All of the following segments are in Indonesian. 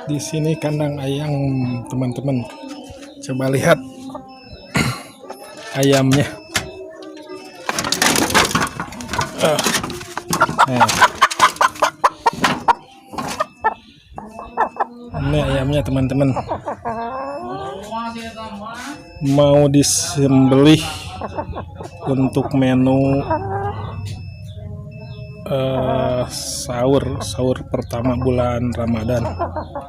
Di sini kandang ayam, teman-teman. Coba lihat ayamnya. Ini ayamnya, teman-teman. Mau disembelih untuk menu sahur pertama bulan Ramadan.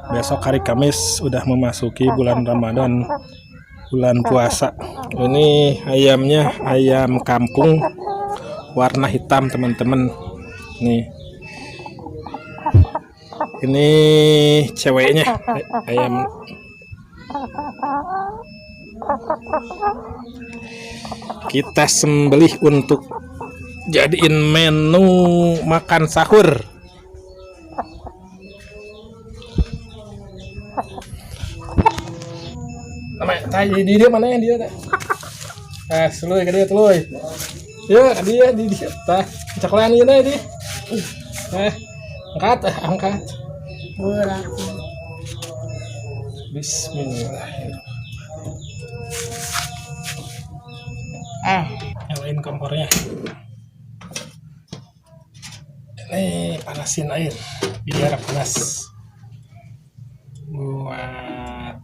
Besok hari Kamis udah memasuki bulan Ramadan, bulan puasa. Ini ayamnya ayam kampung warna hitam, teman-teman. Nih, ini ceweknya ayam. Kita sembelih untuk jadiin menu makan sahur. Tadi dia mana yang dia? Seluy ke dia teluy. Ya dia di dia. Tah, caklan ini dia. Angkat. Bismillahirrahmanirrahim. Nyalain kompornya. Ini panasin air biar panas. Buat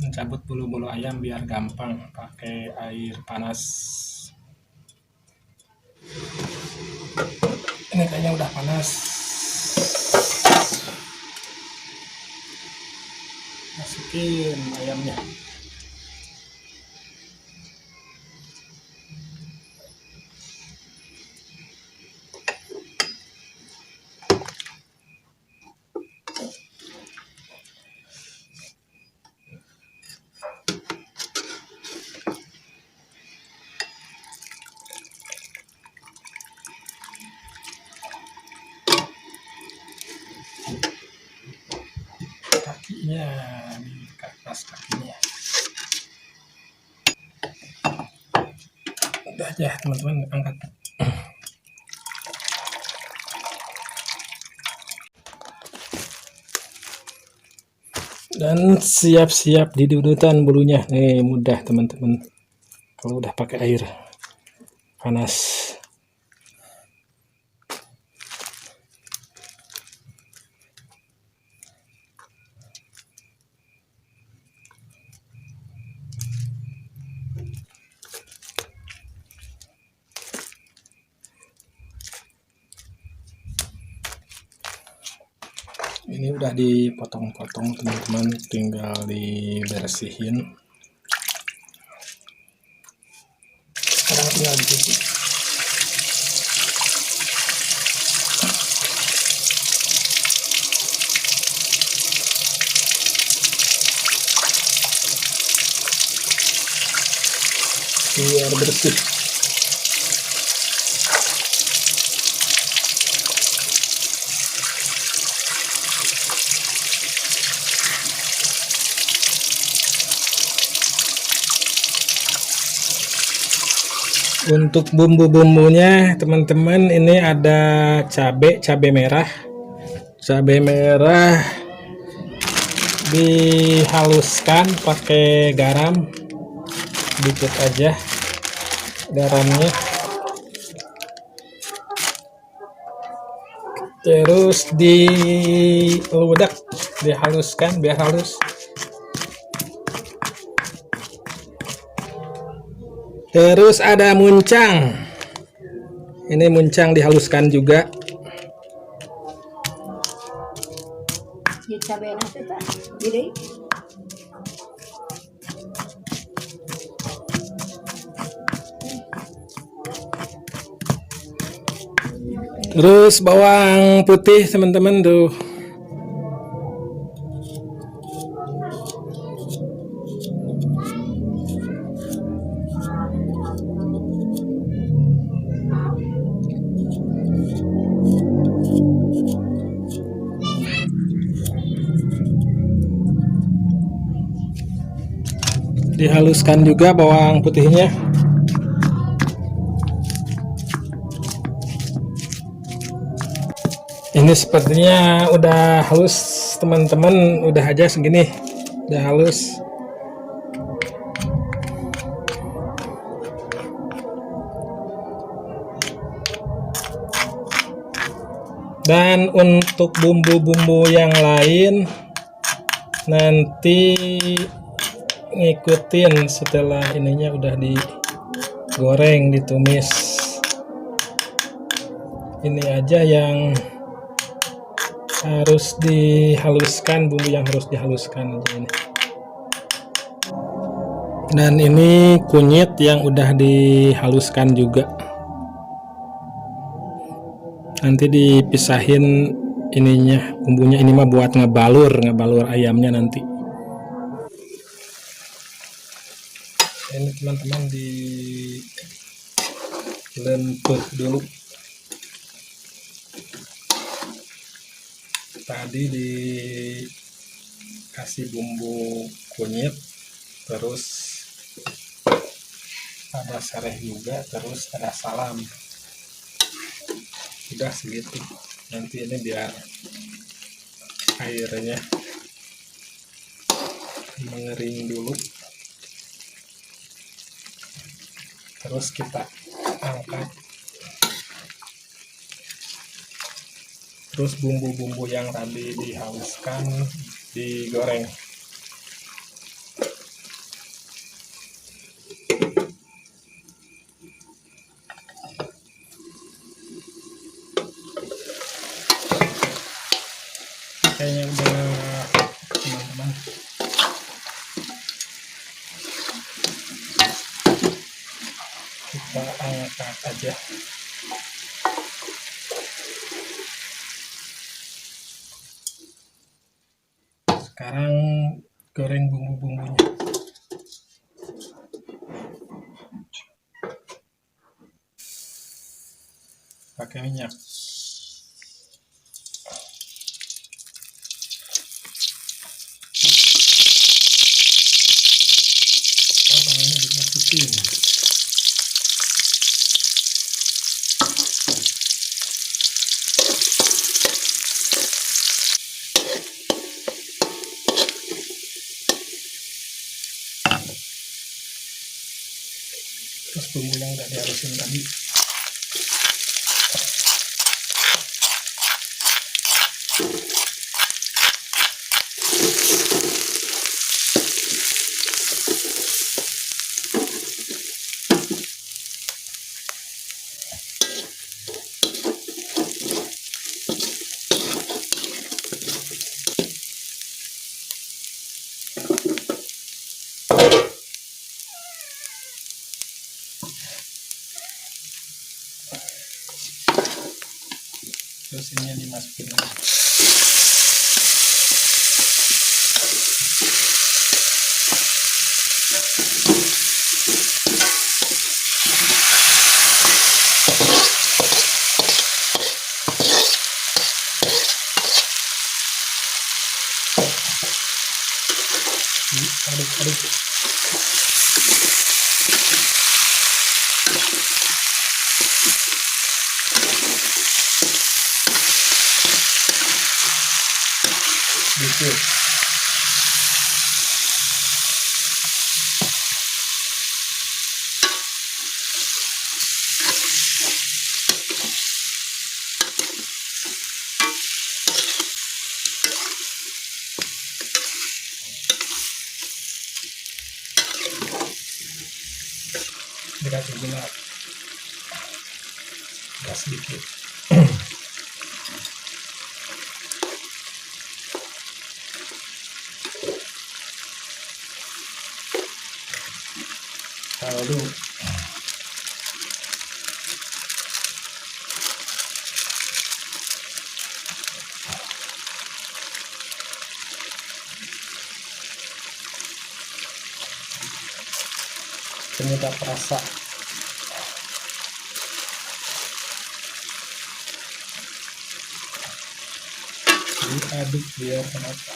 mencabut bulu-bulu ayam biar gampang pakai air panas. Ini kayaknya udah panas. Masukin ayamnya. Kakinya di atas kakinya. Udah aja, teman-teman, angkat. Dan siap-siap didudutan bulunya. Nih, mudah, teman-teman. Kalau udah pakai air panas. Ini udah dipotong-potong teman-teman, tinggal dibersihin. Sekarang tinggal dicuci. Biar bersih. Untuk bumbu-bumbunya teman-teman, ini ada cabai merah. Cabai merah dihaluskan pakai garam dikit aja, garamnya. Terus diludak, dihaluskan biar halus. Terus ada muncang. Ini muncang dihaluskan juga. Terus bawang putih teman-teman tuh. Dihaluskan juga bawang putihnya. Ini sepertinya udah halus teman-teman, udah aja segini, udah halus. Dan untuk bumbu-bumbu yang lain nanti ngikutin setelah ininya udah digoreng, ditumis. Ini aja yang harus dihaluskan, bumbu yang harus dihaluskan aja ini. Dan ini kunyit yang udah dihaluskan juga. Nanti dipisahin ininya, bumbunya. Ini mah buat ngebalur ayamnya nanti. Ini teman-teman dilempeh dulu. Tadi dikasih bumbu kunyit, terus ada sereh juga, terus ada salam. Udah segitu. Nanti ini biar airnya mengering dulu. Terus kita angkat. Terus bumbu-bumbu yang tadi dihaluskan digoreng. Kayaknya udah teman-teman. Kita angkat aja. Sekarang goreng bumbu-bumbunya. Pakai minyak. Ini dimasukin. Terus bumbu yang udah dihalusin tadi. mesinnya dimasukin lagi. Aduk-aduk. Gitu. Dikasih gula sedikit. Kaldu. Penyedap rasa. Diaduk biar merata.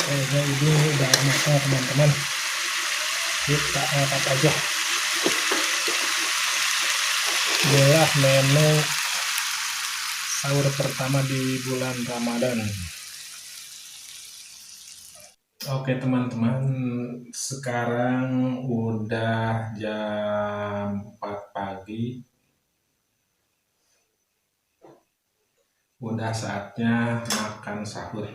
Kayaknya ini udah matang teman-teman. Kita angkat aja. Inilah menu sahur pertama di bulan Ramadan. Oke teman-teman, sekarang udah jam 4 pagi. Udah saatnya makan sahur.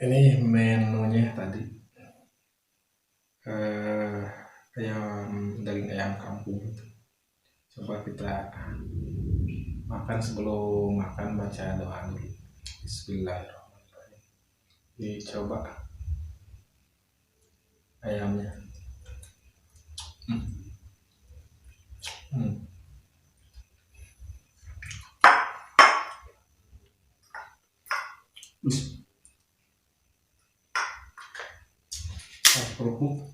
Ini menunya tadi. Daging ayam kampung. Coba kita makan, sebelum makan baca doa dulu. Bismillahirrahmanirrahim. Dicoba ayamnya. Kerupuk.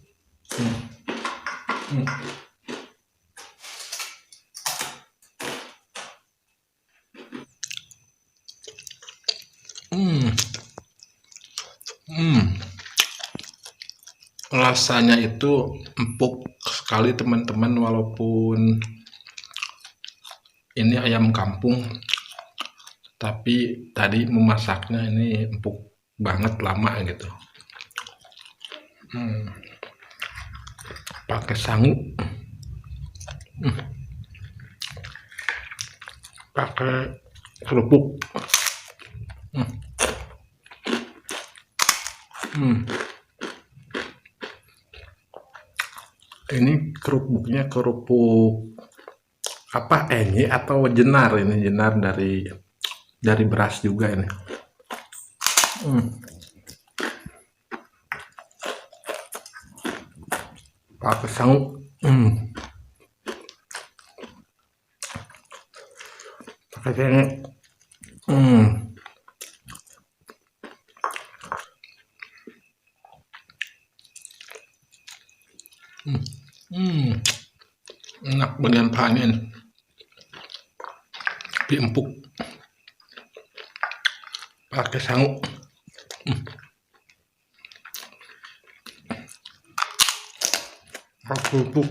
Rasanya itu empuk sekali teman-teman, walaupun ini ayam kampung, tapi tadi memasaknya ini empuk banget, lama gitu. Pakai sangu, pakai kerupuk. Ini kerupuknya kerupuk apa, enye atau jenar? Ini jenar dari beras juga ini. Pakai sangu. Pakai cengek. Enak bagian pahanya ini. Tapi empuk. Pakai sangu. Kerupuk.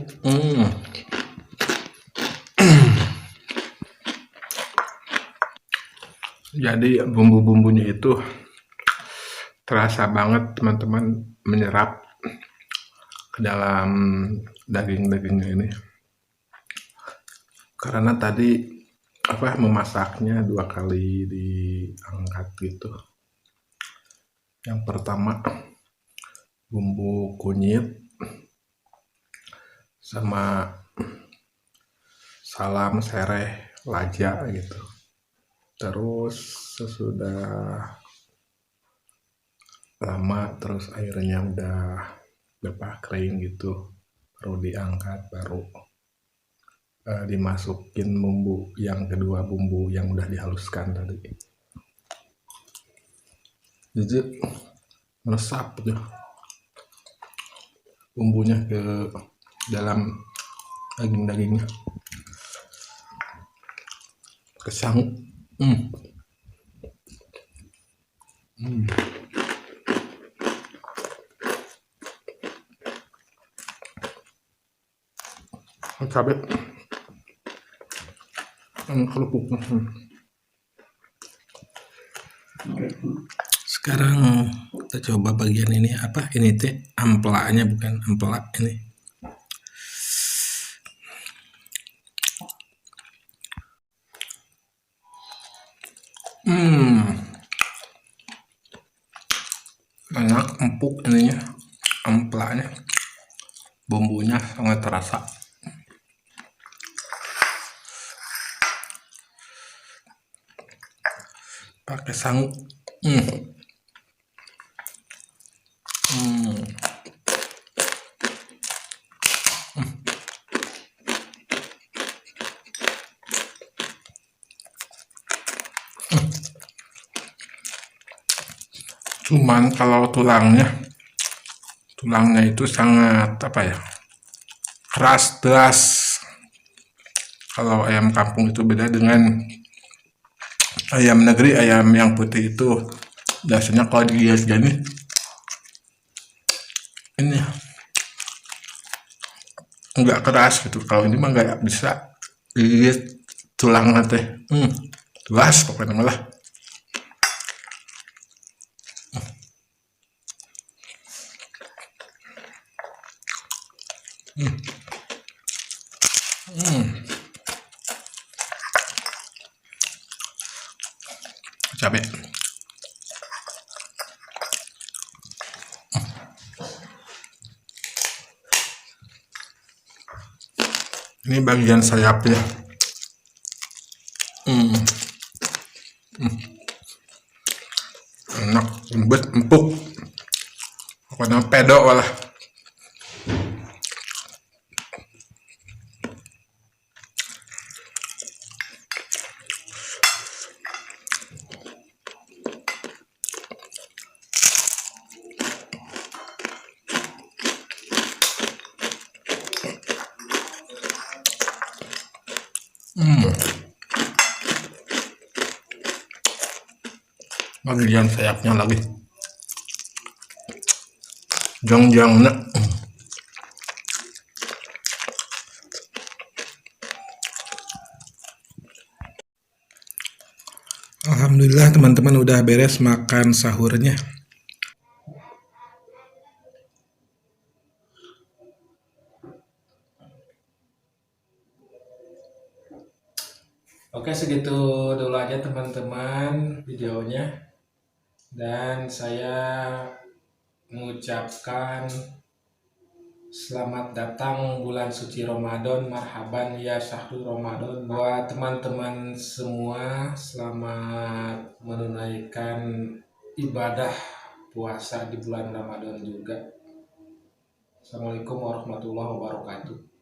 Jadi bumbu-bumbunya itu terasa banget teman-teman, menyerap ke dalam daging-dagingnya ini. Karena tadi memasaknya 2 kali diangkat gitu. Yang pertama bumbu kunyit, sama salam sereh laja gitu. Terus sesudah lama terus airnya udah kering gitu, baru diangkat, baru dimasukin bumbu yang kedua, bumbu yang udah dihaluskan tadi. Jadi meresap gitu bumbunya ke dalam daging-dagingnya, kesang. Cabai kerupuknya. Sekarang kita coba bagian ini, apa ini teh, amplaknya, bukan amplak ini. Enak, empuk ininya, amplaknya, bumbunya sangat terasa. Pakai sangu. Cuman kalau tulangnya itu sangat apa ya, keras, deras. Kalau ayam kampung itu beda dengan ayam negeri. Ayam yang putih itu biasanya kalau digigit gini, ini nggak keras gitu. Kalau ini mah nggak bisa digigit tulang nanti. Keras pokoknya malah. Cabai. Ini bagian sayapnya. Enak, lembut, empuk. Pokoknya pedok lah. Bagian sayapnya lagi. Jang-jangnya. Alhamdulillah teman-teman udah beres makan sahurnya. Oke, segitu dulu aja teman-teman videonya. Dan saya mengucapkan selamat datang bulan suci Ramadan, marhaban ya syahrul Ramadan buat teman-teman semua. Selamat menunaikan ibadah puasa di bulan Ramadan juga. Assalamualaikum warahmatullahi wabarakatuh.